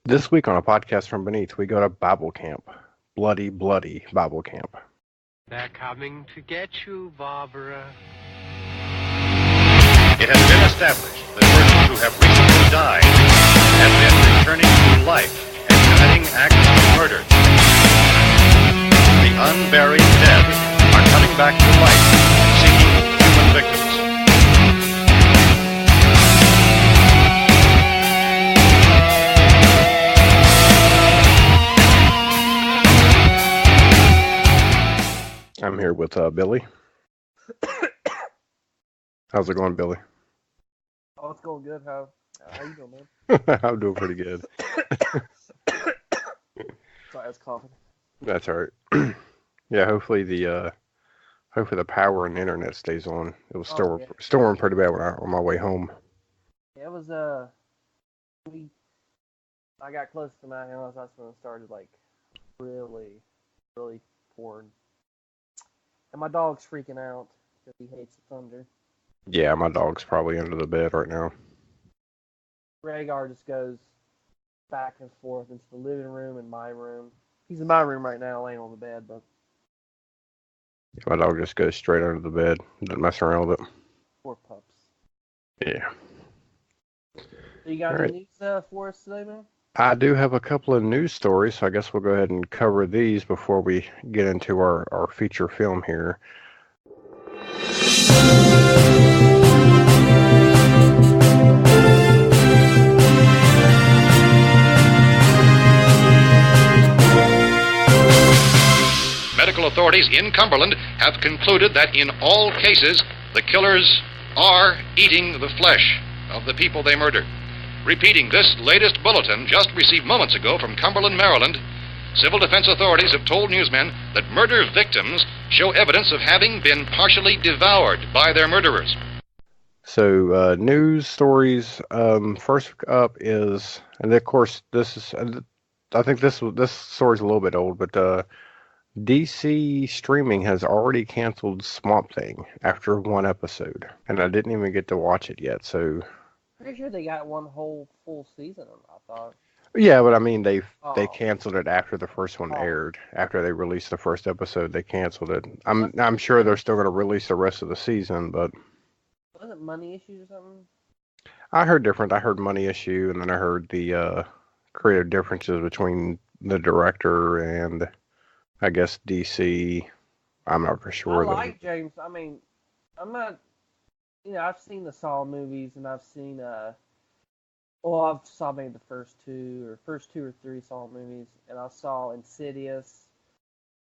This week on a podcast from beneath, we go to Bible camp. Bloody, bloody Bible camp. They're coming to get you, Barbara. It has been established that persons who have recently died have been returning to life and committing acts of murder. The unburied dead are coming back to life, seeking human victims. I'm here with Billy. How's it going, Billy? Oh, it's going good. How you doing, man? I'm doing pretty good. Sorry, I was coughing. That's all right. Yeah, hopefully the power and the internet stays on. It was storming pretty bad on my way home. Yeah, it was I got close to my house. That's when it started really pouring. And my dog's freaking out because he hates the thunder. Yeah, my dog's probably under the bed right now. Rhaegar just goes back and forth into the living room and my room. He's in my room right now, laying on the bed, but My dog just goes straight under the bed. Doesn't mess around with it. poor pups. Yeah. So you got any news for us today, man? I do have a couple of news stories, so I guess we'll go ahead and cover these before we get into our feature film here. Medical authorities in Cumberland have concluded that in all cases, the killers are eating the flesh of the people they murdered. Repeating this latest bulletin just received moments ago from Cumberland, Maryland, civil defense authorities have told newsmen that murder victims show evidence of having been partially devoured by their murderers. So, news stories. First up is, and of course, this is. I think this story's a little bit old, but DC streaming has already canceled Swamp Thing after one episode, and I didn't even get to watch it yet. So, Pretty sure they got one whole full season, I thought. yeah, but I mean they canceled it after the first one aired. After they released the first episode, they canceled it. I'm sure they're still going to release the rest of the season, but Wasn't it money issues or something? I heard different. I heard money issue, and then I heard the creative differences between the director and I guess DC. I'm not for sure. I like James. I mean, I'm not. I've seen the Saw movies, and I've seen I've saw maybe the first two or three Saw movies, and I saw Insidious,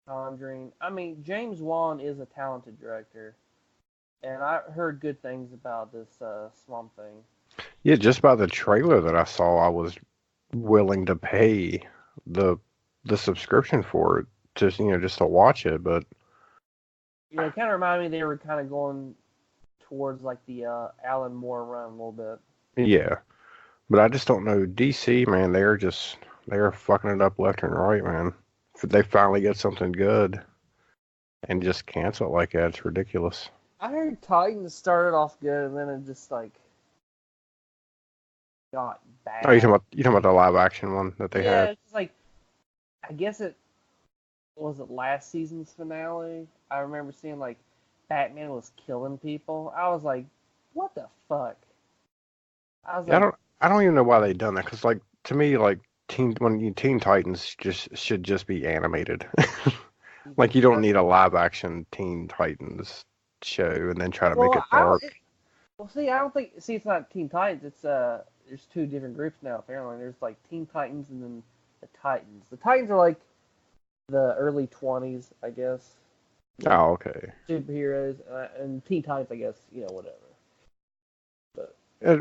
Conjuring. I mean, James Wan is a talented director, and I heard good things about this Swamp Thing. Yeah, just by the trailer that I saw, I was willing to pay the subscription for it, just to watch it. But It kind of reminded me they were kind of going towards like the Alan Moore run a little bit. yeah, but I just don't know. DC, man, they're fucking it up left and right, man. If they finally get something good and just cancel it like that, it's ridiculous. I heard Titans started off good, and then it just got bad. Oh, you talking about the live action one that they had? Yeah, it's just I guess it was last season's finale. I remember seeing Batman was killing people. I was like, what the fuck? I was I don't even know why they done that, because to me, Teen Titans should just be animated. You don't need a live action Teen Titans show and then try to make it dark. I don't think. See, it's not Teen Titans. It's there's two different groups now. Apparently, there's Teen Titans and then the Titans. The Titans are the early 20s, I guess. Oh, okay. Superheroes and Teen Titans, I guess. Whatever.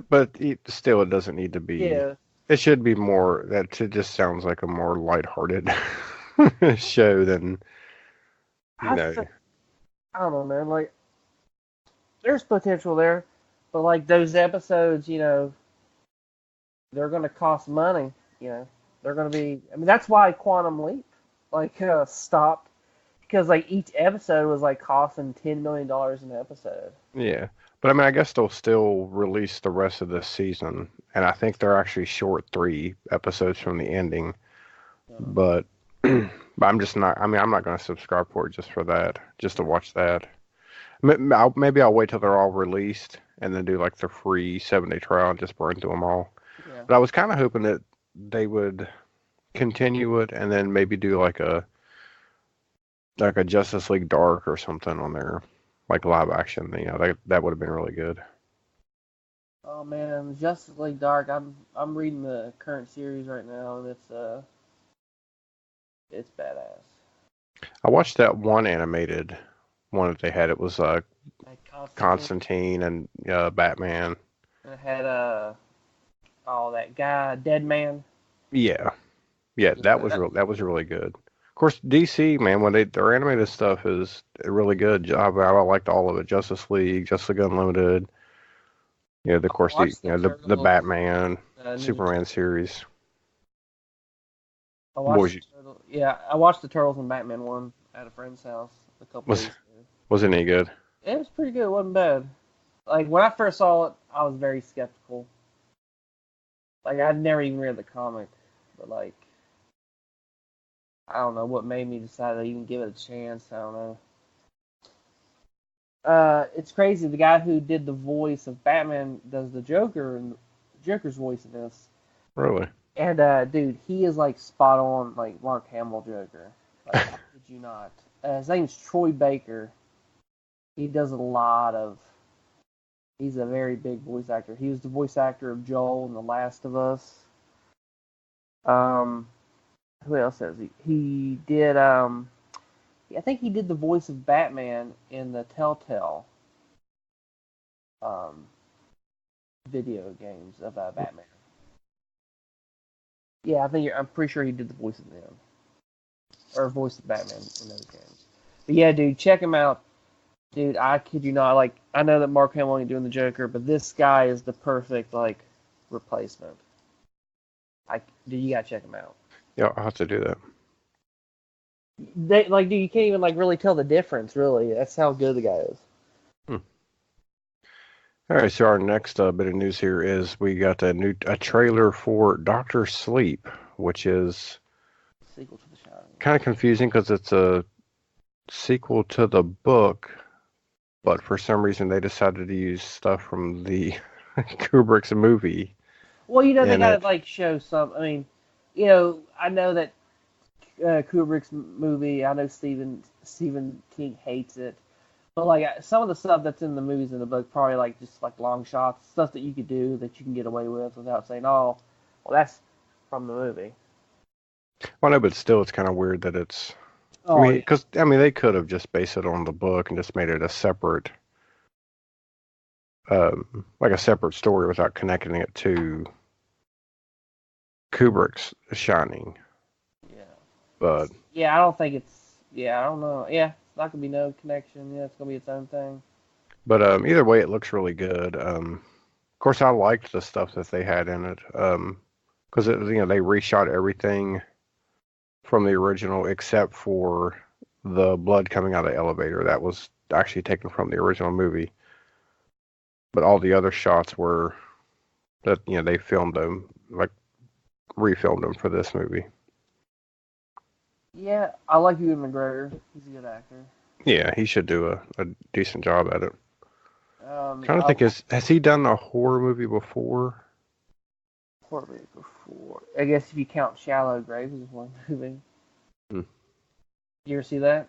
But still, it doesn't need to be. Yeah. It should be more. It just sounds like a more lighthearted show than. I don't know, man. There's potential there, but those episodes, they're gonna cost money. They're gonna be. I mean, that's why Quantum Leap stopped, because each episode was costing $10 million an episode. Yeah, But I mean, I guess they'll still release the rest of this season, and I think they're actually short 3 episodes from the ending. Uh, But, but I'm just not. I mean, I'm not going to subscribe for it just for that, just to watch that. Maybe I'll wait till they're all released and then do like the free 7-day trial and just burn through them all. yeah. But I was kind of hoping that they would continue it and then maybe do like a Justice League Dark or something on there, like live action. That would have been really good. Oh man, Justice League Dark. I'm reading the current series right now, and it's badass. I watched that one animated one that they had. It was Like Constantine, Constantine and Batman. and it had oh that guy, Dead Man. Yeah, yeah, that was really good. Of course, DC man, when their animated stuff is really good. I liked all of it. Justice League, Justice League Unlimited. Of I course, watched the the Turtles, Batman, Ninja Superman series. I watched Was the Turtles. Yeah, I watched the Turtles and Batman one at a friend's house a couple was days ago. wasn't any good. It was pretty good. It wasn't bad. Like when I first saw it, I was very skeptical. Like I'd never even read the comic, but like I don't know what made me decide to even give it a chance. I don't know. It's crazy. The guy who did the voice of Batman does the Joker and Joker's voice in this. Really? And dude, he is like spot on, like Mark Hamill Joker. Like, I kid you not. His name's Troy Baker. He does a lot of. He's a very big voice actor. He was the voice actor of Joel in The Last of Us. Um, who else has he? He did. I think he did the voice of Batman in the Telltale um video games of Batman. Yeah, I'm pretty sure he did the voice of them or voice of Batman in those games. But yeah, dude, check him out. Dude, I kid you not. Like, I know that Mark Hamill ain't doing the Joker, but this guy is the perfect like replacement. Dude, you gotta check him out. Yeah, I'll have to do that. They like, dude, you can't even like really tell the difference. Really, that's how good the guy is. Hmm. All right, so our next bit of news here is we got a trailer for Doctor Sleep, which is Sequel to The Shining. kind of confusing because it's a sequel to the book, but for some reason they decided to use stuff from the Kubrick's movie Well, they in gotta it. like show some. I mean, I know that Kubrick's movie. I know Stephen King hates it, but like some of the stuff that's in the movies and the book, probably like just like long shots, stuff that you could do that you can get away with without saying, "Oh, well, that's from the movie." Well, no, but still, it's kind of weird that it's. I Oh mean, yeah, because they could have just based it on the book and just made it a separate, like a separate story without connecting it to Kubrick's Shining. yeah, But yeah. I don't think it's. Yeah, I don't know. Yeah, it's not gonna be no connection. Yeah, it's gonna be its own thing. either way, it looks really good. Of course, I liked the stuff that they had in it. Because they reshot everything from the original except for the blood coming out of the elevator. That was actually taken from the original movie. But all the other shots were that they filmed them, like refilmed them for this movie. Yeah, I like Ewan McGregor. He's a good actor. Yeah, he should do a decent job at it. Trying to I think, has he done a horror movie before? horror movie before. I guess if you count Shallow Grave as one movie. Hmm, You ever see that?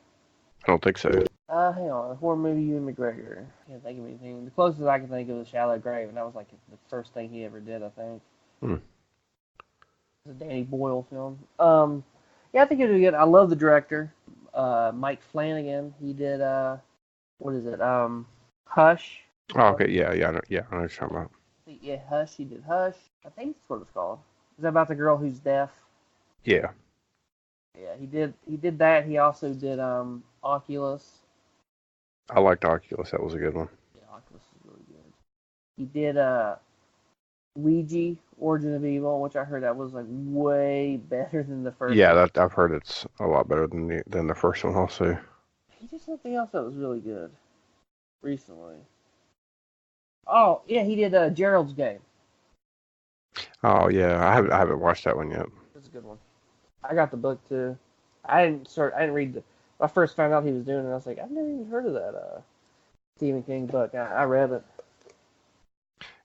I don't think so. Hang on. A horror movie, Ewan McGregor. Can't think of anything. The closest I can think of is Shallow Grave, and that was like the first thing he ever did, I think. Hmm. It's a Danny Boyle film. Yeah, I think it'd be good. I love the director, Mike Flanagan. He did, what is it? Hush. Oh, okay, yeah, I know what you're talking about. Yeah, Hush. He did Hush. I think that's what it's called. Is that about the girl who's deaf? Yeah, Yeah, He did that. He also did Oculus. I liked Oculus. That was a good one. Yeah, Oculus is really good. He did Ouija, Origin of Evil, which I heard that was like way better than the first Yeah, one. that I've heard it's a lot better than the first one also. He did something else that was really good recently. Oh yeah, he did Gerald's Game. Oh yeah, I haven't watched that one yet. That's a good one. I got the book too. I didn't read the. When I first found out he was doing it, I was like, I've never even heard of that Stephen King book. I read it.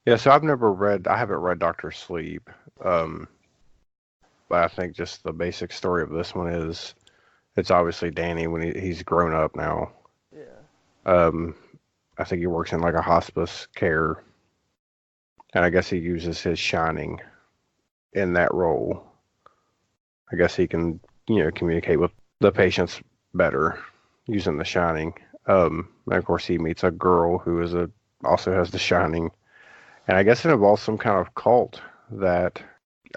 Yeah, so I haven't read Doctor Sleep. Um, but I think just the basic story of this one is it's obviously Danny when he's grown up now. Yeah. Um, I think he works in like a hospice care, and I guess he uses his shining in that role. I guess he can, communicate with the patients better using the shining. And of course, he meets a girl who also has the shining, and I guess it involves some kind of cult that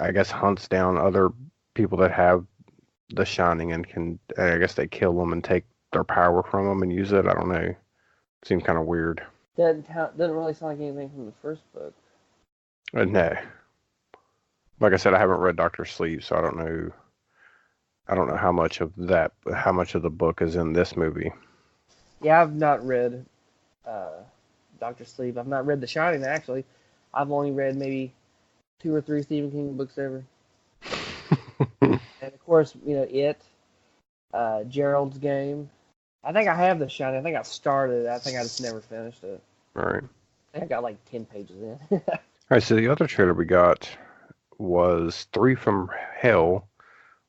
I guess hunts down other people that have the shining and I guess they kill them and take their power from them and use it. I don't know. Seems kind of weird. Doesn't really sound like anything from the first book. No, like I said, I haven't read Doctor Sleep, so I don't know. I don't know how much of the book is in this movie. Yeah, I've not read uh, Doctor Sleep. I've not read The Shining actually. I've only read maybe two or three Stephen King books ever. And of course, Gerald's Game. I think I have The Shining. I think I started it. I think I just never finished it. All right. I think I got like 10 pages in. All right. So the other trailer we got was Three from Hell,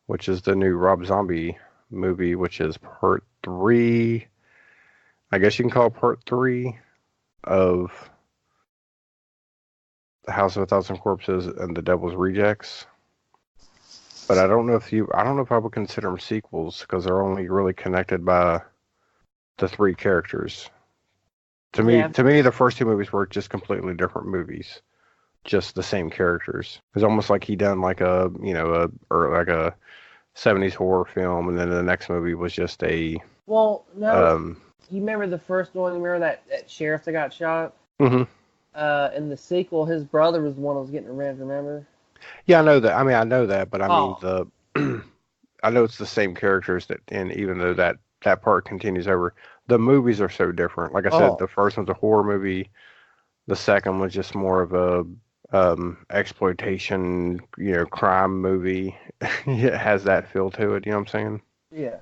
which is the new Rob Zombie movie, which is part three. I guess you can call it part three of The House of a Thousand Corpses and The Devil's Rejects. But I don't know if I would consider them sequels because they're only really connected by the three characters. Yeah, To me, the first two movies were just completely different movies, just the same characters. It's almost like he done like or like a '70s horror film, and then the next movie was just a well, no, um. you remember the first one? You remember that sheriff that got shot? hmm In the sequel, his brother was the one that was getting revenge. Remember? Yeah, I know that. I mean, I know that, but I mean Oh, the I know it's the same characters that, and even though that part continues over, the movies are so different. Like I said, oh, the first one's a horror movie. The second was just more of a exploitation, crime movie. It has that feel to it. You know what I'm saying? yeah.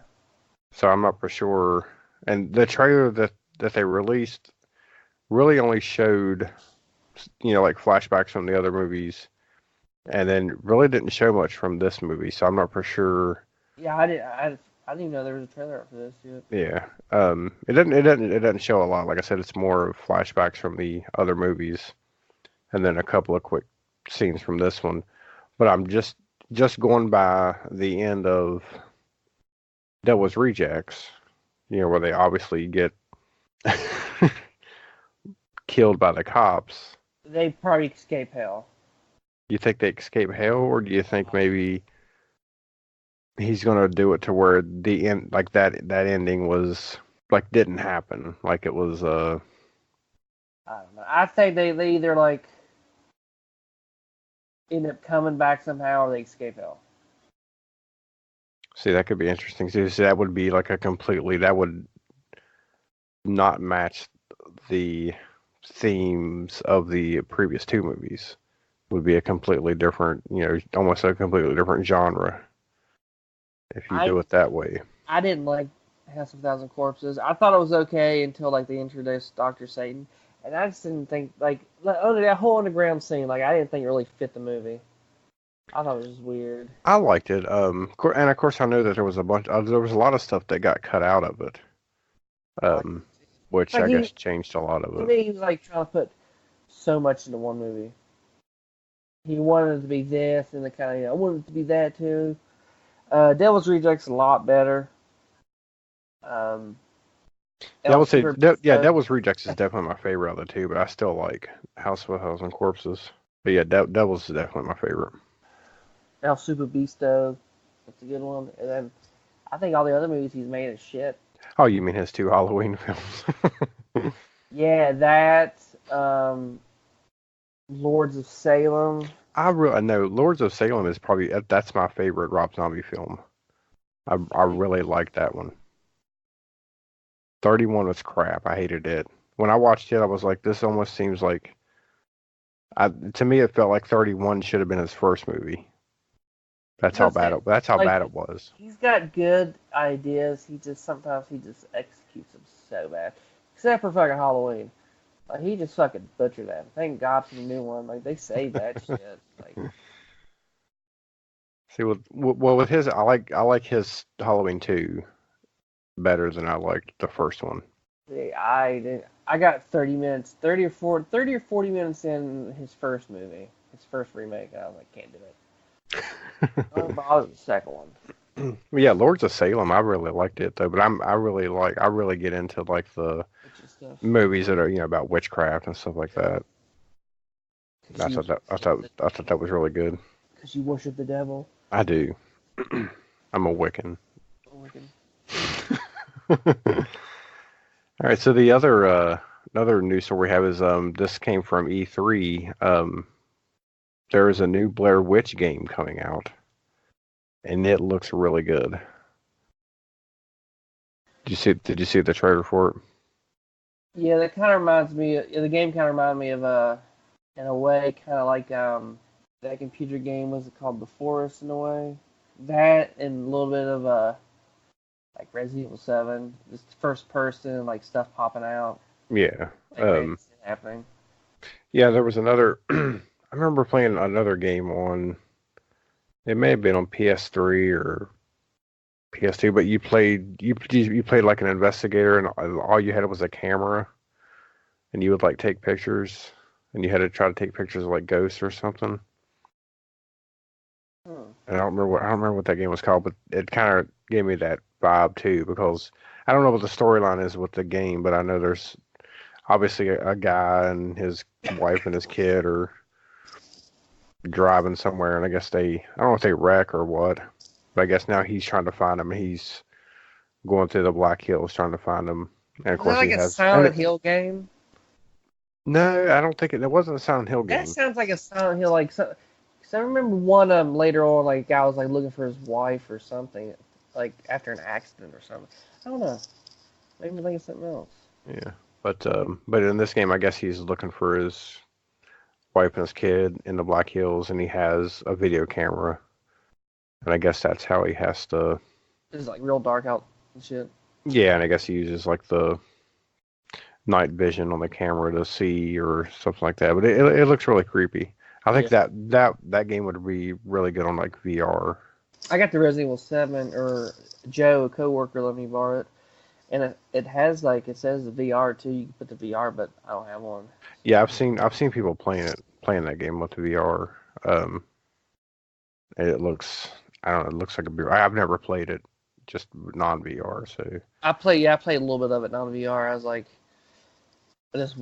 So I'm not for sure. And the trailer that they released really only showed, like flashbacks from the other movies, and then really didn't show much from this movie. So I'm not for sure. Yeah, I didn't even know there was a trailer for this yet. Yeah. It doesn't show a lot. Like I said, it's more of flashbacks from the other movies, and then a couple of quick scenes from this one. But I'm just going by the end of Devil's Rejects, where they obviously get killed by the cops. They probably escape hell. You think they escape hell, or do you think maybe he's gonna do it to where the end, like that ending was like didn't happen, like it was I don't know. I think they either like end up coming back somehow or they escape hell. See, that could be interesting. See, that would be like that would not match the themes of the previous two movies. Would be a completely different, almost a completely different genre if you I do it that way. I didn't like House of a Thousand Corpses. I thought it was okay until like they introduced Doctor Satan, and I just didn't think like under that whole underground scene. Like I didn't think it really fit the movie. I thought it was just weird. I liked it. And of course I know that there was a lot of stuff that got cut out of it. Like, Which like I he guess changed a lot of to it. me he was like trying to put so much into one movie. He wanted it to be this and the kind of I wanted it to be that too. Devil's Rejects a lot better. Um, Yeah, I El would say, Super yeah, Beast Devil's Rejects is definitely my favorite of the two, but I still like House of a Thousand Corpses. But yeah, Devil's is definitely my favorite. El Super Beasto. That's a good one. And then I think all the other movies he's made is shit. Oh, you mean his two Halloween films? Yeah, that Lords of Salem. I really know Lords of Salem is probably that's my favorite Rob Zombie film. I really like that one. 31 was crap. I hated it. when I watched it, I was like, this almost seems like to me it felt like 31 should have been his first movie. That's how That's bad it. it. That's how Like bad it was. he's got good ideas. Sometimes he just executes them so bad. Except for fucking Halloween. Like he just fucking butchered that. Thank God for the new one. Like they saved that shit. Like See, with his, I like his Halloween 2 better than I liked the first one. see, I did. I got 30 minutes, 30 or 40 minutes in his first movie, his first remake. And I was like, can't do it. I don't bother with the second one. Yeah, Lords of Salem, I really liked it though, but I really get into like the Which is stuff. movies that are about witchcraft and stuff like that. Cause you, I thought that was really good. cause you worship the devil. I do. I'm a Wiccan. Wicked. All right, so the another news story we have is this came from E3. There is a new Blair Witch game coming out, and it looks really good. Did you see the trailer for it? Yeah, that kind of reminds me. The game kind of reminded me of in a way, kind of like that computer game was it called The Forest in a way. That and a little bit of like Resident Evil 7, just first person, like stuff popping out, Yeah. like happening. Yeah, there was another. I remember playing another game on. It may have been on PS3 or PS2, but you played like an investigator, and all you had was a camera, and you would like take pictures, and you had to try to take pictures of like ghosts or something. Hmm. And I don't remember what that game was called, but it kind of gave me that vibe too because I don't know what the storyline is with the game, but I know there's obviously a guy and his wife and his kid are driving somewhere, and I guess I don't know if they wreck or what, but I guess now he's trying to find them. He's going through the Black Hills trying to find them, and of Is that course he like a has. Silent Hill game? No, I don't think it. It wasn't a Silent Hill That game. sounds like a Silent Hill, like so. Cause I remember one later on, like guy was like looking for his wife or something, like after an accident or something. I don't know. Maybe I'm thinking something else. Yeah, but in this game, I guess he's looking for his wife and his kid in the Black Hills, and he has a video camera, and I guess that's how he has to. It's like real dark out and shit. Yeah, and I guess he uses like the night vision on the camera to see or something like that. But it looks really creepy. I think Yeah. that game would be really good on like VR. I got the Resident Evil 7, or Joe, a coworker, let me borrow it, and it has like it says the VR too. You can put the VR, but I don't have one. Yeah, I've seen people playing that game with the VR. Um, and it looks I don't know, it looks like a VR. I've never played it, just non VR. So I played a little bit of it non VR. I was like, this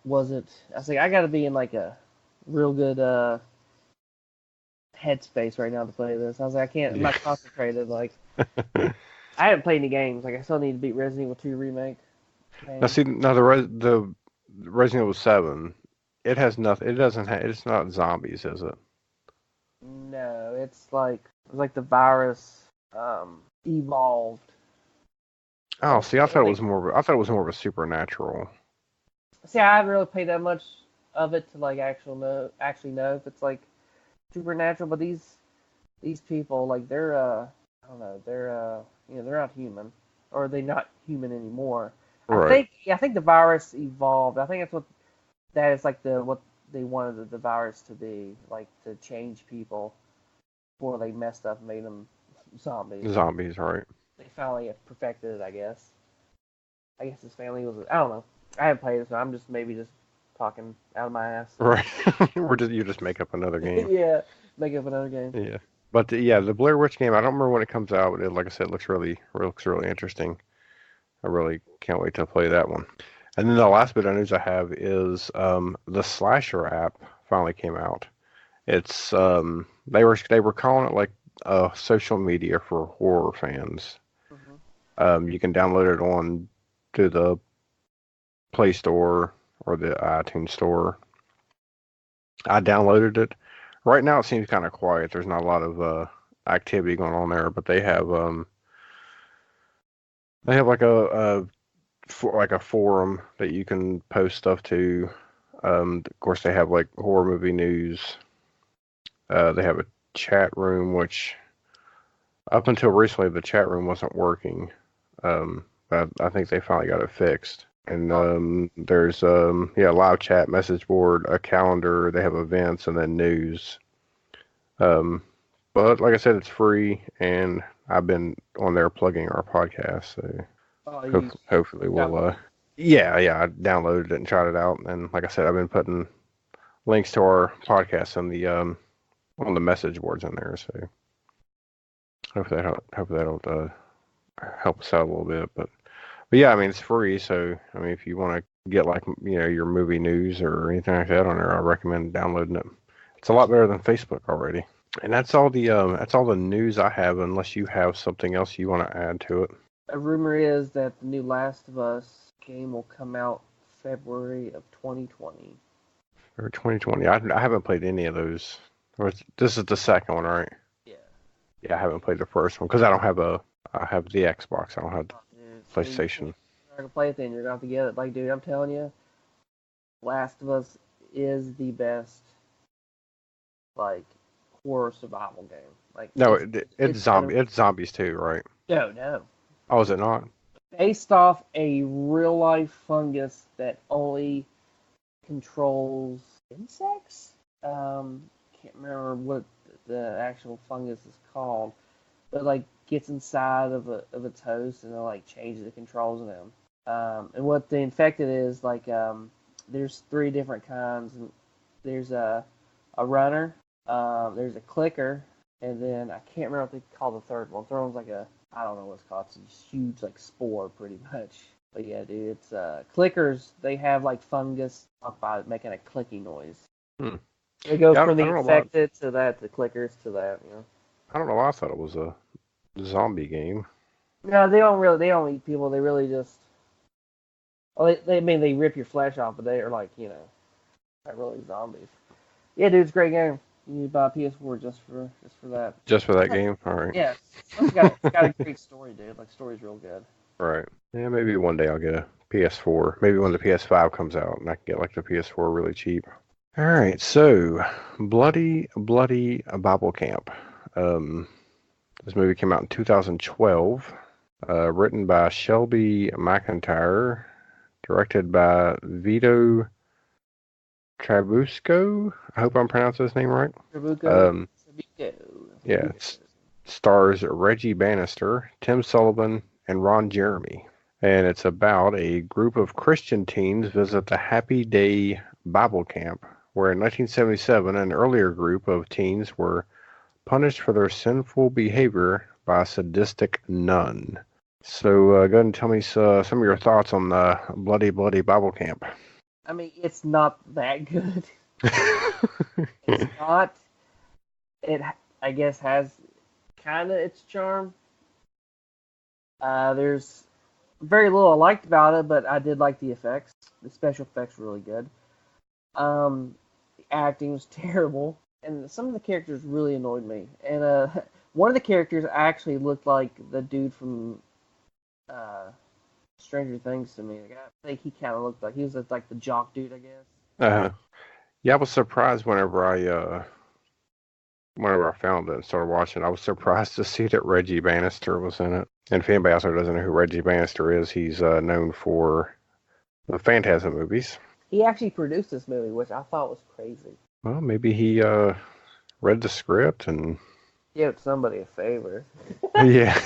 wasn't. I was like, I got to be in like a real good headspace right now to play this. I was like, I can't. I'm yeah. not concentrated. Like, I haven't played any games. Like, I still need to beat Resident Evil 2 remake. Now Game. see now the Resident Evil 7, it has nothing. It doesn't have. It's not zombies, is it? No, it's like the virus evolved. Oh, Like, see, I thought it like was more. I thought it was more of a supernatural. see, I haven't really paid that much of it to like actually know if it's like supernatural. But these people like they're I don't know, they're they're not human, or they're not human anymore. Right. I think the virus evolved. I think that's what that is like what they wanted the virus to be, like to change people before they messed up and made them zombies. Zombies, right? They finally perfected it, I guess. I guess his family was. I don't know. I haven't played it, so I'm just maybe just talking out of my ass. Right. You just make up another game. Yeah, make up another game. Yeah. But yeah, the Blair Witch game, I don't remember when it comes out. Like I said, it looks really interesting. I really can't wait to play that one. And then the last bit of news I have is the Slasher app finally came out. It's they were calling it like social media for horror fans. Hmm. You can download it on to the Play Store or the iTunes Store. I downloaded it. Right now it seems kind of quiet. There's not a lot of activity going on there, but they have like a for like a forum that you can post stuff to. Of course, they have like horror movie news. They have a chat room, which up until recently the chat room wasn't working. But I think they finally got it fixed. And there's live chat, message board, a calendar. They have events and then news. But like I said, it's free, and I've been on there plugging our podcast. So hopefully we'll. Yeah, I downloaded it and tried it out, and like I said, I've been putting links to our podcast on the message boards in there. So hopefully that'll help us out a little bit. But yeah, I mean it's free, so I mean if you want to get like your movie news or anything like that on there, I recommend downloading it. It's a lot better than Facebook already. And that's all the news I have, unless you have something else you want to add to it. A rumor is that the new Last of Us game will come out February of 2020. Or 2020. I haven't played any of those. This is the second one, right? Yeah. Yeah, I haven't played the first one because I have the Xbox. I don't have the PlayStation. You're gonna play it then. You're gonna have to get it. Like, dude, I'm telling you, Last of Us is the best, like, horror survival game. Like, no, it's zombies too, right? No. Oh, is it not? Based off a real life fungus that only controls insects. Can't remember what the actual fungus is called, but like gets inside of its host and it like changes the controls of them. And what the infected is like, there's 3 different kinds. There's a runner, there's a clicker, and then I can't remember what they call the third one. The third one's like I don't know what it's called. It's a huge like spore, pretty much. But yeah, dude, it's clickers. They have like fungus about making a clicky noise. They go from the infected to that, to clickers to that. I don't know why I thought it was a zombie game. No, they don't eat people. They really just. Well, they rip your flesh off, but they are like not really zombies. Yeah, dude, it's a great game. You need to buy a PS4 just for that. Just for that game? All right. Yeah, it's got a great story, dude. Like, story's real good. Right. Yeah, maybe one day I'll get a PS4. Maybe when the PS5 comes out and I can get like the PS4 really cheap. All right, so Bloody Bible Camp. This movie came out in 2012. Written by Shelby McIntyre. Directed by Vito Trabusco. I hope I'm pronouncing his name right. Trabuco. Yeah, it stars Reggie Bannister, Tim Sullivan, and Ron Jeremy. And it's about a group of Christian teens visit the Happy Day Bible Camp, where in 1977 an earlier group of teens were punished for their sinful behavior by a sadistic nun. So go ahead and tell me some of your thoughts on the Bloody Bible Camp. I mean, it's not that good. It's not. It, I guess, has kind of its charm. There's very little I liked about it, but I did like the effects. The special effects were really good. The acting was terrible, and some of the characters really annoyed me. And one of the characters actually looked like the dude from Stranger Things to me. Like, I think he kind of looked like he was like the jock dude, I guess. Yeah, I was surprised whenever I found it and started watching. I was surprised to see that Reggie Bannister was in it. And if anybody also doesn't know who Reggie Bannister is, he's known for the Phantasm movies. He actually produced this movie, which I thought was crazy. Well, maybe he read the script and gave somebody a favor. Yeah.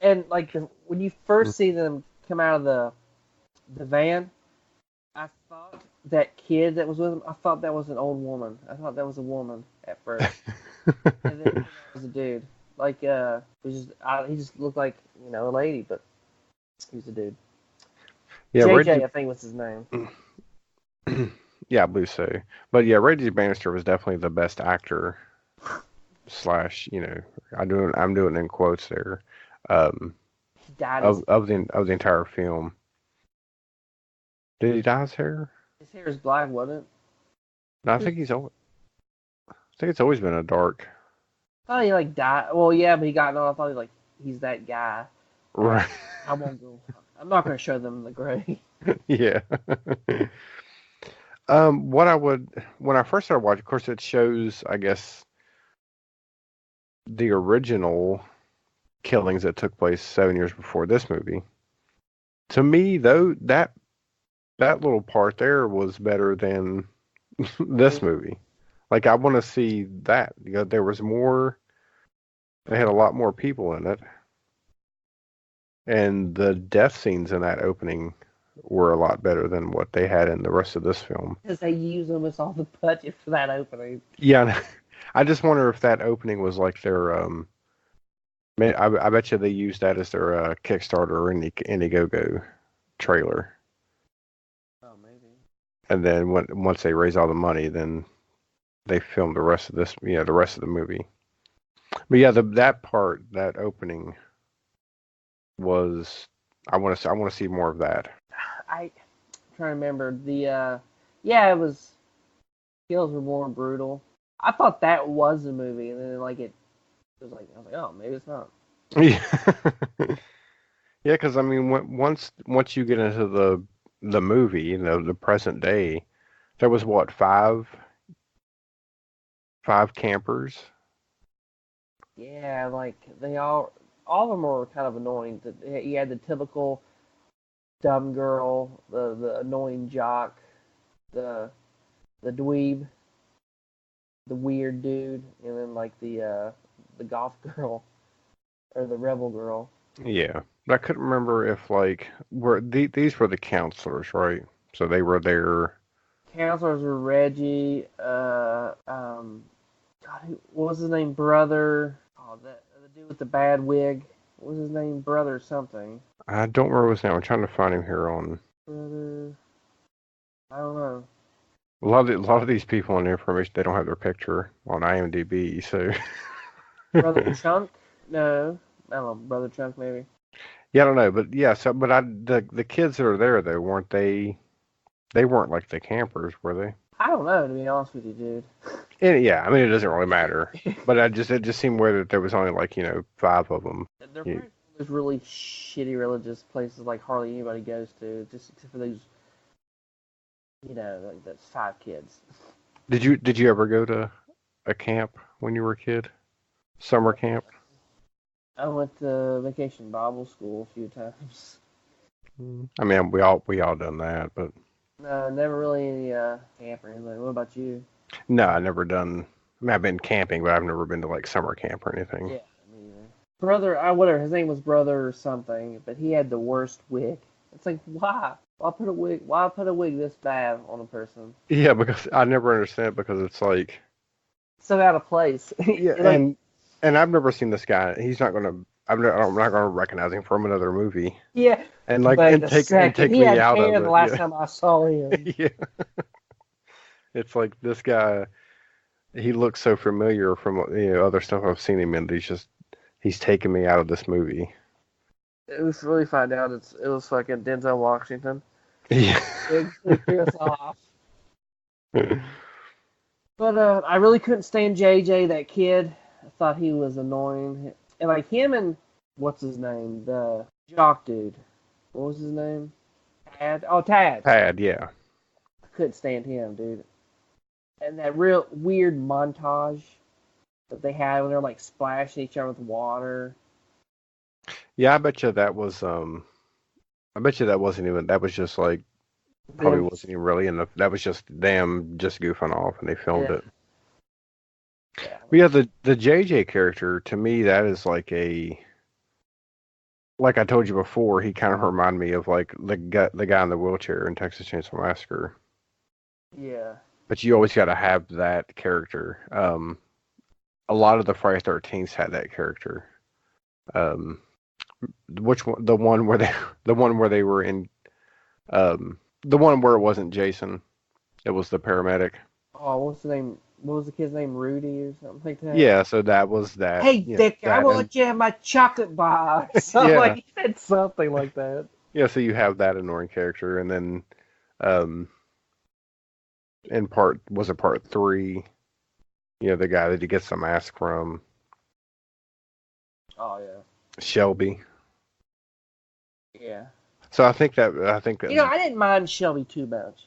And like when you first see them come out of the van, I thought that kid that was with him, I thought that was an old woman. I thought that was a woman at first, and then it was a dude. Like he just looked like a lady, but he was a dude. Yeah, JJ, I think was his name. Yeah, I believe so. But yeah, Reggie Bannister was definitely the best actor. Slash, I'm doing it in quotes there. He died of the entire film. Did he dye his hair? His hair is black, wasn't it? No, I think it's always been a dark. I thought he died. Well, yeah, but he got no. I thought he's that guy. Right. I won't go. I'm not going to show them the grave. Yeah. What I would when I first started watching, of course, it shows, I guess, the original killings that took place 7 years before this movie. To me, though, that little part there was better than this movie. Like, I want to see that. You know, there was more. They had a lot more people in it, and the death scenes in that opening were a lot better than what they had in the rest of this film. Because they use almost all the budget for that opening. Yeah, I just wonder if that opening was like their man, I bet you they used that as their Kickstarter or Indiegogo trailer, Oh, maybe. and then once they raise all the money, then they filmed the rest of this, the rest of the movie. But yeah, that part, that opening was, I want to see more of that. I'm trying to remember yeah, it was kills were more brutal. I thought that was a movie, and then like it was like I was like, oh, maybe it's not. Yeah, yeah, because I mean, once you get into the movie, the present day, there was what, five campers. Yeah, like they all of them were kind of annoying. You had the typical dumb girl, the annoying jock, the dweeb, the weird dude, and then like the goth girl or the rebel girl. Yeah, but I couldn't remember if like these were the counselors, right? So they were there. Counselors were Reggie, God, what was his name? Brother. Oh, the dude with the bad wig. What was his name? Brother something. I don't remember his name. I'm trying to find him here on Brother. I don't know. a lot of these people on the information. They don't have their picture on IMDb, so Brother Chunk? No. I don't know. Brother Chunk, maybe. yeah, I don't know. But yeah, so but the kids that are there though, weren't they? They weren't like the campers, were they? I don't know, to be honest with you, dude. And yeah, I mean it doesn't really matter. But it just seemed weird that there was only like five of them. They're You, probably those really shitty religious places like hardly anybody goes to, just except for those, like that's 5 kids. did you ever go to a camp when you were a kid? Summer camp? I went to vacation Bible school a few times. I mean, we all done that, but No, never really any camp or anything. What about you? no, I never done. I mean, I've been camping, but I've never been to like summer camp or anything. Yeah, me either. Brother, whatever. His name was Brother or something, but he had the worst wig. It's like, why? Why put a wig? Why put a wig this bad on a person? Yeah, because I never understand it because it's like, So out of place. yeah, Like, and I've never seen this guy. He's not gonna. I'm not gonna recognize him from another movie. yeah. And like Wait and a take second. He me had out hair of the it. last Yeah. time I saw him. Yeah. It's like this guy. He looks so familiar from other stuff I've seen him in. He's taken me out of this movie. It was really find out it was fucking Denzel Washington. Yeah. It threw us off. But I really couldn't stand JJ, that kid. I thought he was annoying. And like him and what's his name? The jock dude. What was his name? Tad? Oh, Tad. Pad, yeah. I couldn't stand him, dude. And that real weird montage that they had when they're like splashing each other with water. Yeah, I bet you that was I bet you that wasn't even that was just like probably Them, wasn't even really in the that was just them just goofing off and they filmed yeah, it. yeah. But yeah, the JJ character to me that is like I told you before, he kind of reminded me of like the guy in the wheelchair in Texas Chainsaw Massacre. Yeah. But you always got to have that character. A lot of the Friday 13th had that character. Um, which one? The one where they were in, the one where it wasn't Jason. It was the paramedic. Oh, what's the name? What was the kid's name? Rudy or something like that? Yeah, so that was that. Hey, Yeah, Dick, I that will and let you have my chocolate bar. So yeah, like he said something like that. yeah. So you have that annoying character, and then um, in part 3, the guy that he gets the mask from, Oh yeah. Shelby. Yeah. So I think that I didn't mind Shelby too much.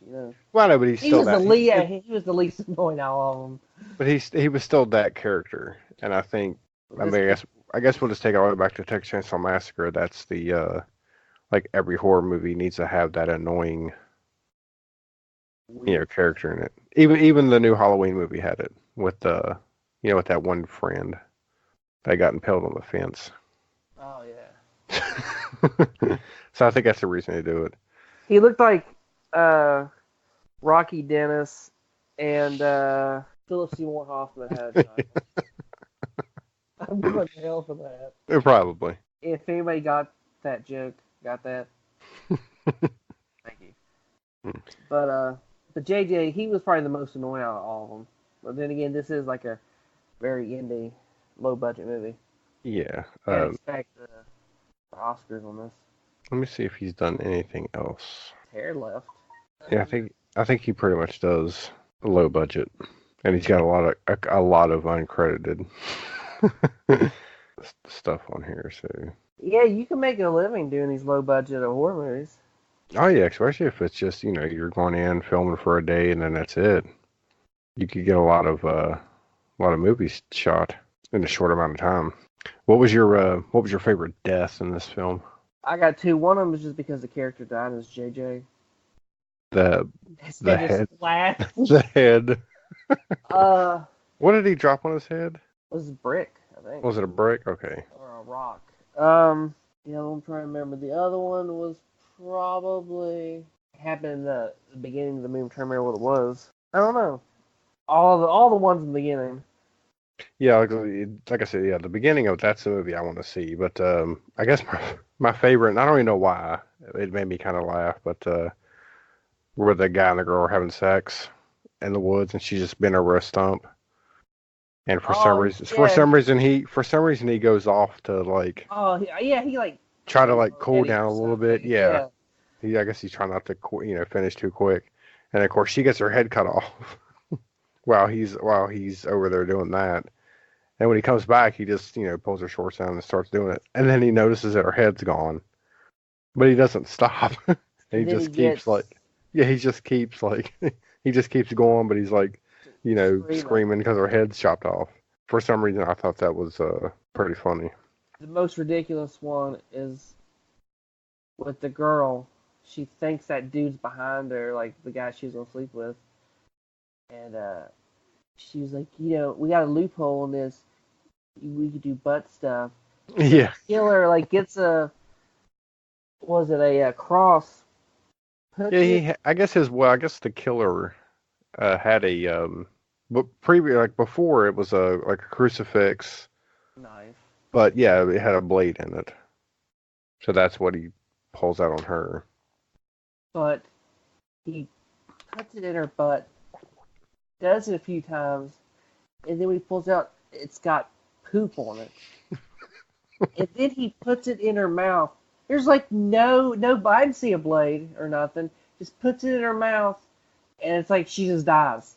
well, no, but he's He still was the that. least. Yeah, he was the least annoying out of all of them. But he was still that character, and I think I This mean I guess we'll just take it all the way back to Texas Chainsaw Massacre. That's the like every horror movie needs to have that annoying weird. character in it. Even the new Halloween movie had it with with that one friend that got impaled on the fence. Oh yeah. So I think that's the reason they do it. He looked like Rocky Dennis and Philip Seymour Hoffman had a child. I'm going to hell for that. Probably. If anybody got that joke, got that, thank you. But JJ, he was probably the most annoying out of all of them. But then again, this is like a very indie, low budget movie. Yeah. Can't expect the Oscars on this. Let me see if he's done anything else. Hair left. Yeah, I think he pretty much does low budget, and he's got a lot of uncredited stuff on here. So, Yeah, you can make a living doing these low budget horror movies. oh yeah, especially if it's just you're going in filming for a day and then that's it. You could get a lot of movies shot in a short amount of time. What was your favorite death in this film? I got two. One of them is just because the character died as JJ. The His the head head just flat. the head. uh, What did he drop on his head? was a brick, I think, Was it a brick? Okay. or a rock. Yeah, I'm trying to remember. The other one was probably happened in the beginning of the movie. I'm trying to remember what it was. I don't know. All the ones in the beginning. Yeah, like I said, yeah, the beginning of that's the movie I want to see. But I guess my favorite, and I don't even know why, it made me kind of laugh, but where the guy and the girl are having sex in the woods, and she's just bent over a stump, and for some Oh reason, for yeah. some reason he goes off to like Oh yeah. He like try to tripped like on cool Eddie down or a little bit. something. Yeah, Yeah. I guess he's trying not to finish too quick, and of course she gets her head cut off while he's over there doing that. And when he comes back, he just, pulls her shorts down and starts doing it. And then he notices that her head's gone, but he doesn't stop. And he And then he just keeps gets like, yeah, he just keeps like, he just keeps going, but he's like, screaming. screaming because her head's chopped off. For some reason, I thought that was pretty funny. The most ridiculous one is with the girl. She thinks that dude's behind her, like the guy she was gonna sleep with, and she was like, we got a loophole in this. We could do butt stuff. So the Yeah, killer like gets was it a cross? yeah. Puts it I guess the killer had a but like before it was like a crucifix, knife, but yeah, it had a blade in it. So that's what he pulls out on her. but he puts it in her butt. Does it a few times, and then when he pulls out, it's got poop on it. And then he puts it in her mouth. There's like no, I didn't see a blade or nothing. Just puts it in her mouth, and it's like she just dies.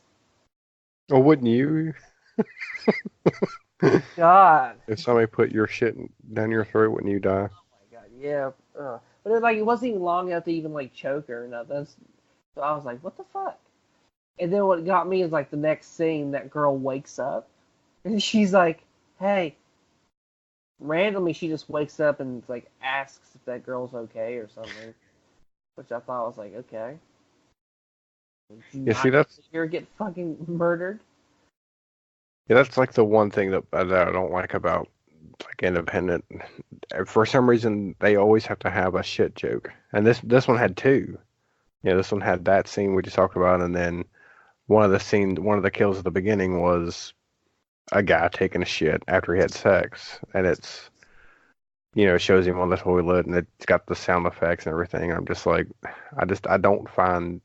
Well, wouldn't you? God. If somebody put your shit down your throat, wouldn't you die? Oh my God. Yeah. But it wasn't even long enough to even like choke her or nothing. So I was like, what the fuck? And then what got me is like the next scene, that girl wakes up, and she's like, hey. Randomly, she just wakes up and like asks if that girl's okay or something, which I thought was like, okay. Did you Yeah, see, not that's hear her get fucking murdered? yeah, that's like the one thing that I don't like about like independent. For some reason, they always have to have a shit joke, and this one had two. Yeah, this one had that scene we just talked about, and then one of the kills at the beginning was a guy taking a shit after he had sex, and it shows him on the toilet, and it's got the sound effects and everything. I'm just like, I don't find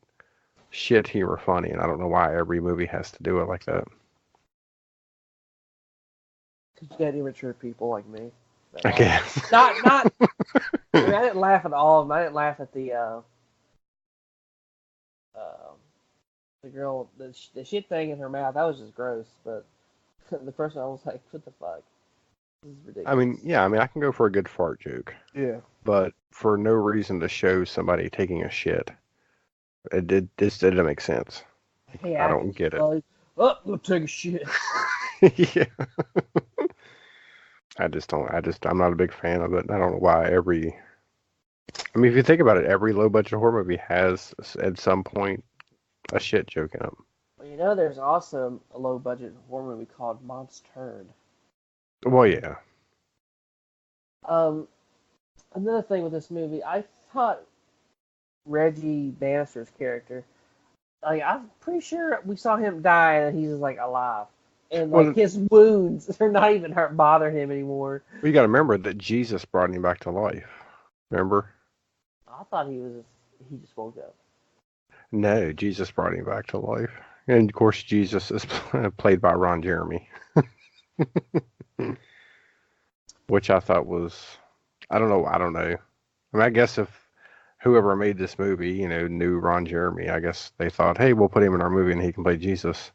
shit humor funny, and I don't know why every movie has to do it like that. Because you got immature people like me. I guess. Not. I mean, I didn't laugh at all of them. I didn't laugh at the girl, the shit thing in her mouth. That was just gross. But the first one, I was like, what the fuck? This is I mean, ridiculous. yeah, I mean, I can go for a good fart joke, Yeah. but for no reason to show somebody taking a shit, this didn't make sense. Hey, I Atkins, don't get it. bud. Oh, go take a shit. Yeah, I'm not a big fan of it. I don't know why I mean, if you think about it, every low budget horror movie has at some point a shit joke in it. Well, you know, there's also a low budget horror movie called Monster. Well, yeah. Um, Another thing with this movie, I thought Reggie Bannister's character, like, I'm pretty sure we saw him die and he's like alive, and like Well, his wounds are not even hurt bothering him anymore. you got to remember that Jesus brought him back to life. Remember? I thought he just woke up. No, Jesus brought him back to life. And of course, Jesus is played by Ron Jeremy, which I thought was, I don't know. I don't know. I mean, I guess if whoever made this movie, knew Ron Jeremy, I guess they thought, hey, we'll put him in our movie and he can play Jesus.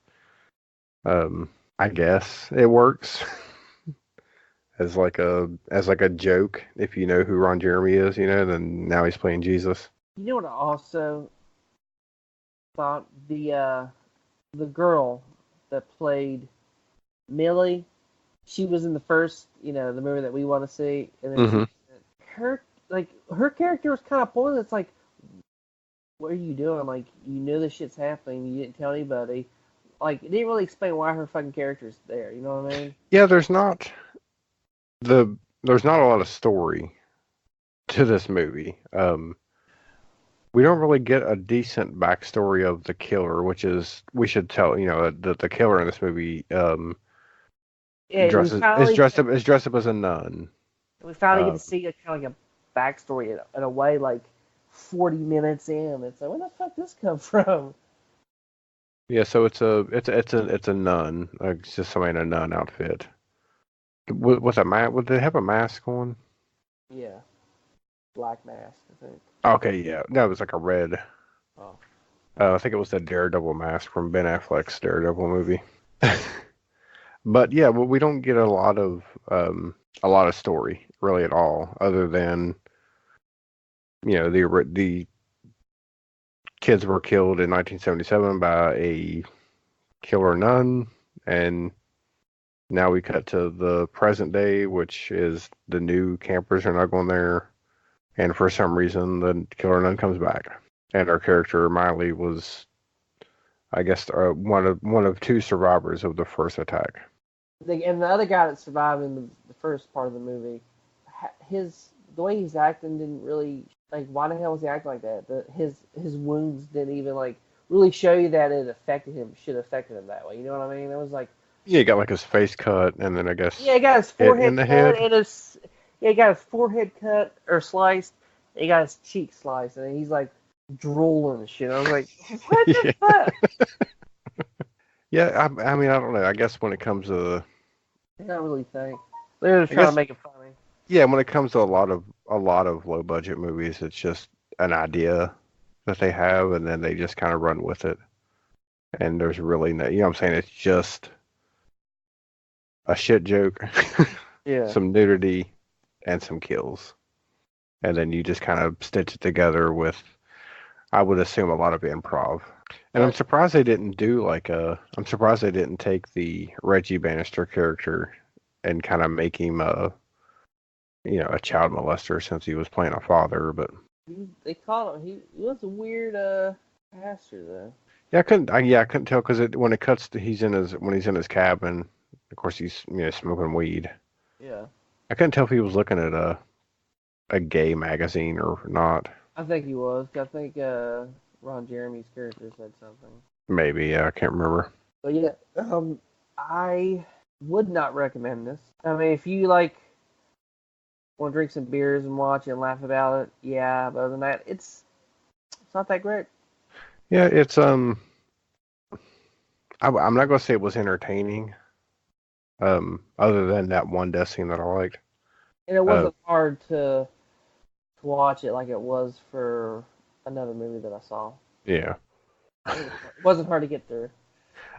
I guess it works as like a joke. If you know who Ron Jeremy is, then now he's playing Jesus. You know what I also thought, the girl that played Millie, she was in the first, the movie that we want to see, and then Hmm. her her character was kind of pointless. It's like, what are you doing? Like, you knew this shit's happening, you didn't tell anybody. Like, it didn't really explain why her fucking character's there. You know what I mean? Yeah, there's not a lot of story to this movie. We don't really get a decent backstory of the killer, which is we should tell the killer in this movie Yeah, is dressed up as a nun. we finally get Uh, to see a kind of like a backstory in a way, like 40 minutes in. It's like, where the fuck this come from? yeah, so it's a nun. It's just somebody in a nun outfit. With a mask? Would they have a mask on? Yeah, Black Mask, I think. Okay, yeah, that was like a red. Oh, I think it was the Daredevil mask from Ben Affleck's Daredevil movie. But yeah, well, we don't get a lot of story really at all, other than the kids were killed in 1977 by a killer nun, and now we cut to the present day, which is the new campers are not going there, and for some reason the killer nun comes back, and our character Miley was, I guess, one of two survivors of the first attack. and the other guy that survived in the first part of the movie, his the way he's acting didn't really, like, why the hell was he acting like that? His wounds didn't even like really show you that it affected him. Should have affected him that way. You know what I mean? It was like, Yeah, he got like his face cut, and then I yeah, guess he got his hit in forehead the cut head. and his yeah, he got his forehead cut or sliced. And he got his cheek sliced, and he's like drooling and shit. I was like, what the Yeah, fuck? yeah. I mean, I don't know. I guess when it comes to, I don't really think they're just I trying to guess, make it funny. yeah, when it comes to a lot of low budget movies, it's just an idea that they have, and then they just kind of run with it. And there's really no, what I'm saying? It's just a shit joke, Yeah. some nudity, and some kills, and then you just kind of stitch it together with, I would assume, a lot of improv. And I'm But surprised they didn't do I'm surprised they didn't take the Reggie Bannister character and kind of make him a child molester since he was playing a father. But they called him. He was a weird pastor though. yeah, I couldn't tell because when it cuts to he's in his cabin, of course he's smoking weed. Yeah. I couldn't tell if he was looking at a gay magazine or not. I think he was. I think Ron Jeremy's character said something. Maybe, yeah, I can't remember. But yeah, I would not recommend this. I mean, if you like want to drink some beers and watch it and laugh about it, yeah. But other than that, it's not that great. Yeah, it's I'm not gonna say it was entertaining. Other than that one death scene that I liked. And it Uh, wasn't hard to watch it like it was for another movie that I saw. yeah. It wasn't hard to get through.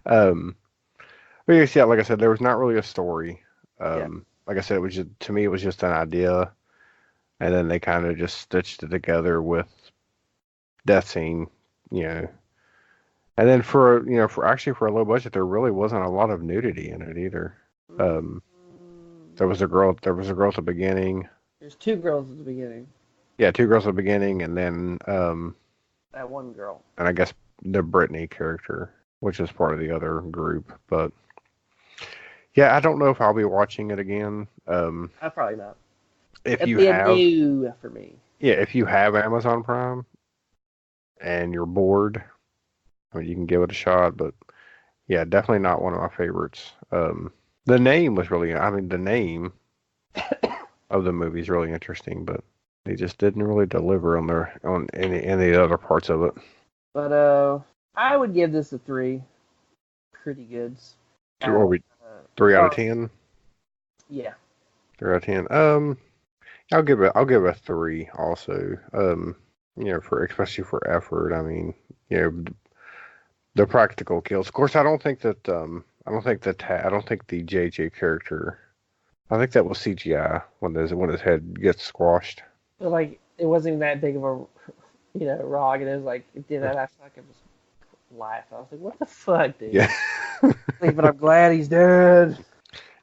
Um, but yes, yeah, like I said, there was not really a story. Yeah. like I said, it was just, to me, it was just an idea, and then they kind of just stitched it together with death scene, you know. And then for a low budget, there really wasn't a lot of nudity in it either. Mm, Um, there was a girl at the beginning. there's two girls at the beginning. Yeah, two girls at the beginning, and then That one girl. and I guess the Brittany character, which is part of the other group. But yeah, I don't know if I'll be watching it again. Probably not. If It'd you be a have, new for me. yeah, if you have Amazon Prime and you're bored, I mean, you can give it a shot. But yeah, definitely not one of my favorites. The name was really, I mean, the name of the movie is really interesting, but they just didn't really deliver on any other parts of it. But I would give this a 3. Pretty good. Or we Uh, 3 out of 10. yeah. 3 out of 10. I'll give it a 3 also. For especially for effort. I mean, the practical kills. Of course, I don't think the JJ character. I think that was CGI when his head gets squashed. But like it wasn't even that big of a rock, and it was like it did that. I fucking just laughed. I was like, "What the fuck, dude?" Yeah. But I'm glad he's dead.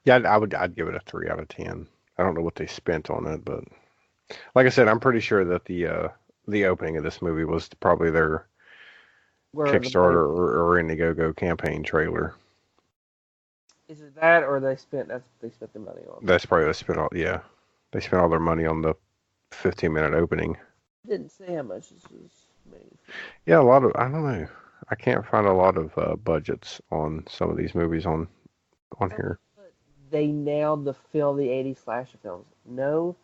Yeah, I'd give it a 3 out of 10. I don't know what they spent on it, but like I said, I'm pretty sure that the opening of this movie was probably their Where the money Kickstarter or Indiegogo campaign trailer. is it that, or they spent the money on? That's probably they spent all their money on the 15-minute opening. Didn't say how much this was made. Yeah, a lot of I don't know. I can't find a lot of budgets on some of these movies on here. They nailed the fill the 80s slasher films. No,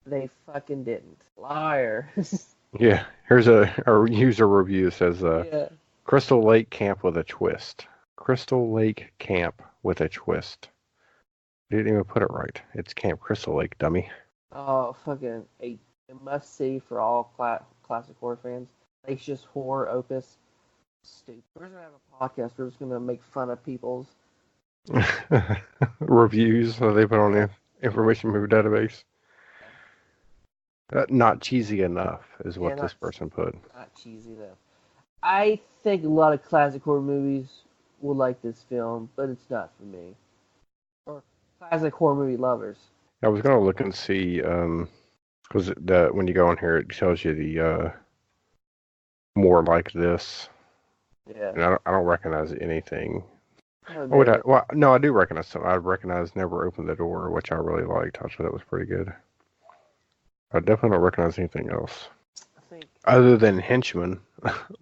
they fucking didn't. Liars. Yeah, here's a user review. It says Yeah. Crystal Lake Camp with a twist. Crystal Lake Camp with a twist. You didn't even put it right. It's Camp Crystal Lake, dummy. Oh, fucking a must see for all classic horror fans. Salacious horror opus. Stupid. We're gonna have a podcast. We're just gonna make fun of people's. Reviews that they put on the information movie database. Not cheesy enough is what this person put. Not cheesy though. I think a lot of classic horror movies will like this film, but it's not for me. Or classic horror movie lovers. I was gonna look and see, because when you go on here, it tells you the more like this, Yeah. and I don't recognize anything. Oh, Well, no, I do recognize some. I recognize Never Open the Door, which I really liked. I thought that was pretty good. I definitely don't recognize anything else. I think Other than Henchman,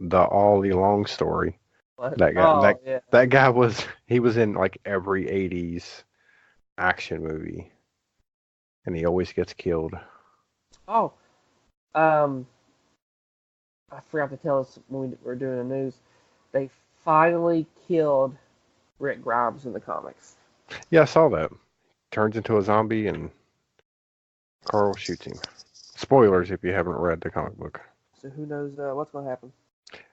the long story. what? That guy, Oh, yeah. that guy he was in like every '80s action movie, and he always gets killed. Oh, um, I forgot to tell us when we were doing the news. They finally killed Rick Grimes in the comics. Yeah, I saw that. Turns into a zombie and Carl shoots him. Spoilers if you haven't read the comic book. So who knows what's going to happen?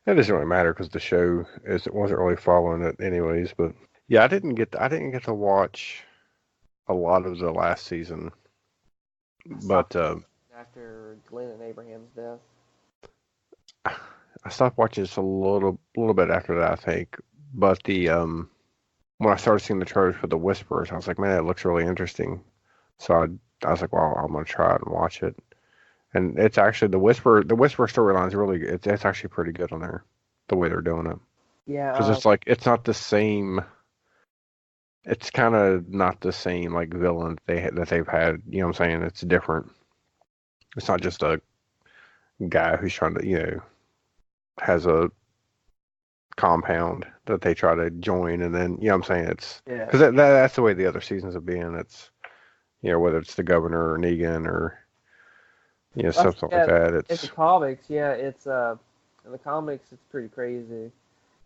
It doesn't really matter because the show it wasn't really following it anyways. But yeah, I didn't get to watch a lot of the last season. But After Glenn and Abraham's death. I stopped watching just a little bit after that, I think. But the when I started seeing the trailers for the Whisperers, I was like, man, it looks really interesting. So I was like, well, I'm gonna try it and watch it. And it's actually the Whisper storyline is really it's actually pretty good on there, the way they're doing it. Yeah. Because it's like it's not the same. It's kind of not the same like villain that they've had. You know what I'm saying? It's different. It's not just a guy who's trying to has a compound that they try to join, and then you know what I'm saying? It's because that's the way the other seasons have been. It's whether it's the governor or Negan or something like that. In the comics, it's in the comics it's pretty crazy.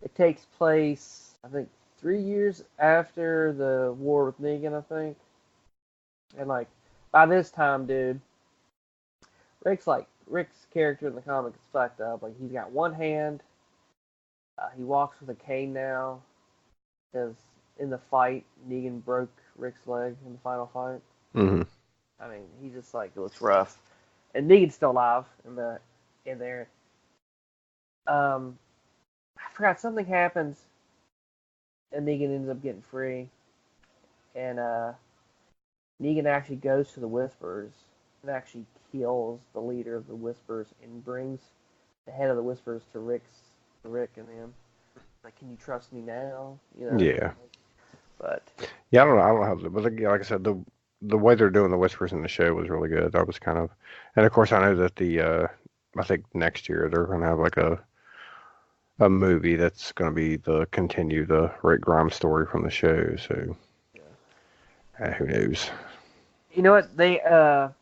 It takes place, I think, 3 years after the war with Negan, I think. And like by this time, dude, Rick's character in the comic is fucked up. Like he's got one hand. He walks with a cane now. Because in the fight, Negan broke Rick's leg in the final fight. Hmm. I mean, he just like looks rough. And Negan's still alive in there. I forgot something happens, and Negan ends up getting free, and Negan actually goes to the Whisperers and actually kills the leader of the Whisperers and brings the head of the Whisperers to Rick and him. Like, can you trust me now? You know. Yeah. But Yeah, I don't know how, but like I said, the way they're doing the whispers in the show was really good. I was kind of, and of course I know that I think next year they're gonna have like a movie that's gonna be the continue the Rick Grimes story from the show. So who knows? you know what? The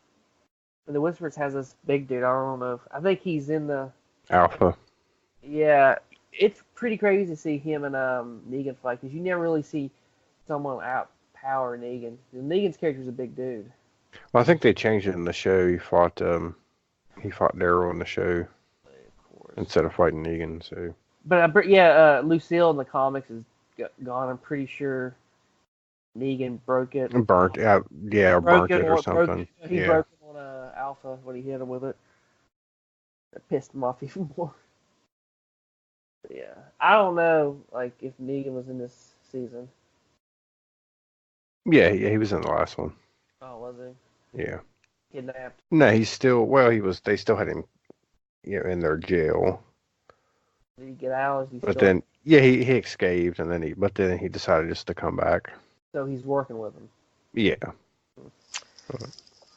Whisperers has this big dude. I don't know. I think he's in the. Alpha. Yeah, it's pretty crazy to see him and Negan fight because you never really see someone outpower Negan. Negan's character's a big dude. Well, I think they changed it in the show. He fought Daryl in the show Of course. instead of fighting Negan. So But Lucille in the comics is gone. I'm pretty sure Negan broke it. burnt out, yeah, or burnt it or something. He Yeah. broke it on Alpha when he hit him with it. That pissed him off even more. But yeah, I don't know, like if Negan was in this season. Yeah, he was in the last one. Oh, was he Yeah. kidnapped? No, he's still, well, he was, they still had him, in their jail. Did he get out? Is he But still? then, yeah, he escaped, and then he decided just to come back. So he's working with him. Yeah.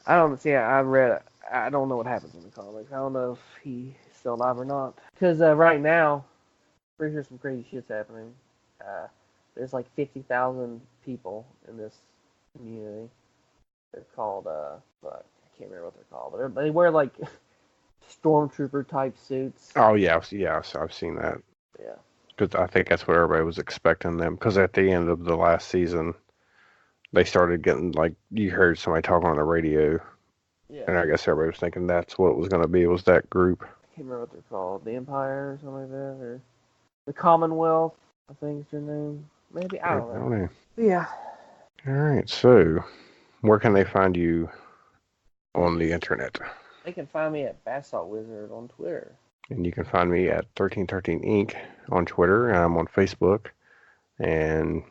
I don't see. I read it. I don't know what happens in the comics. I don't know if he's still alive or not. Because right now, pretty sure some crazy shit's happening. There's like 50,000 people in this community. They're called fuck, I can't remember what they're called, but they wear like stormtrooper type suits. Oh, yeah, I've seen that. Yeah. Because I think that's what everybody was expecting them. Because at the end of the last season, they started getting, like, you heard somebody talking on the radio, Yeah. and I guess everybody was thinking that's what it was going to be, was that group. I can't remember what they're called. The Empire or something like that, or the Commonwealth. I think is their name. Maybe I don't know. Yeah. All right, so where can they find you on the internet? They can find me at Basalt Wizard on Twitter. And you can find me at 1313 Inc. on Twitter, and I'm on Facebook. And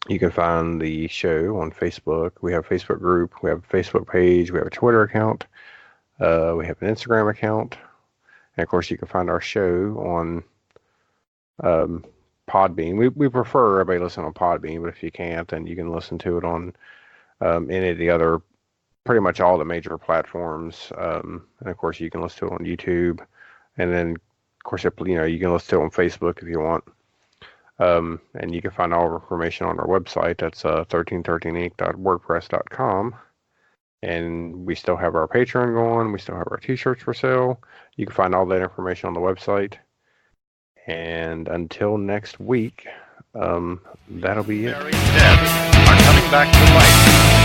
you can find the show on Facebook. We have a Facebook group, we have a Facebook page, we have a Twitter account, we have an Instagram account. And of course, you can find our show on Podbean. We prefer everybody listen on Podbean, but if you can't, then you can listen to it on any of the other, pretty much all the major platforms. And of course, you can listen to it on YouTube. And then, of course, you can listen to it on Facebook if you want. And you can find all our information on our website. That's 1313inc.wordpress.com. And we still have our Patreon going. We still have our t-shirts for sale. You can find all that information on the website. And until next week, that'll be it. Dead are coming back to life.